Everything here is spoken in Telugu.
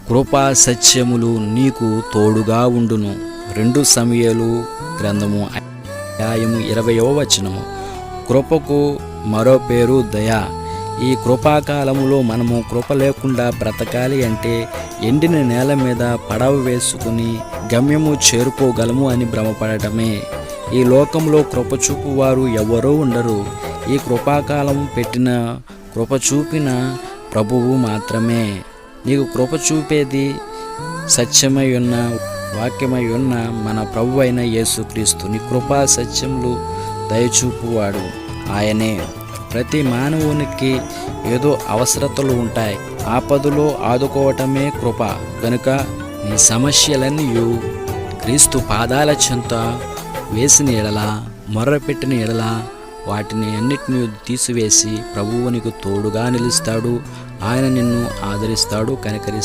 కృపా సత్యములు నీకు తోడుగా ఉండును. 2 సమూయేలు గ్రంథము అధ్యాయము 20వ వచనము. కృపకు మరో పేరు దయ. ఈ కృపాకాలములో మనము కృప లేకుండా బ్రతకాలి అంటే ఎండిన నేల మీద పడవ వేసుకుని గమ్యము చేరుకోగలము అని భ్రమపడటమే. ఈ లోకంలో కృప చూపు వారు ఎవరూ ఉండరు. ఈ కృపాకాలం పెట్టిన కృప చూపిన ప్రభువు మాత్రమే. నీకు కృప చూపేది సత్యమై ఉన్న వాక్యమై ఉన్న మన ప్రభు అయిన యేసుక్రీస్తు. నీ కృపా సత్యములు దయచూపువాడు ఆయనే. ప్రతి మానవునికి ఏదో అవసరతలు ఉంటాయి. ఆపదలో ఆదుకోవటమే కృప. కనుక నీ సమస్యలన్నీ క్రీస్తు పాదాల చెంత వేసిన ఎడల, మొర్రపెట్టిన ఎడల వాటిని అన్నిటినీ తీసివేసి ప్రభువు నీకు తోడుగా నిలుస్తాడు. ఆయన నిన్ను ఆదరిస్తాడు, కనికరిస్తాడు.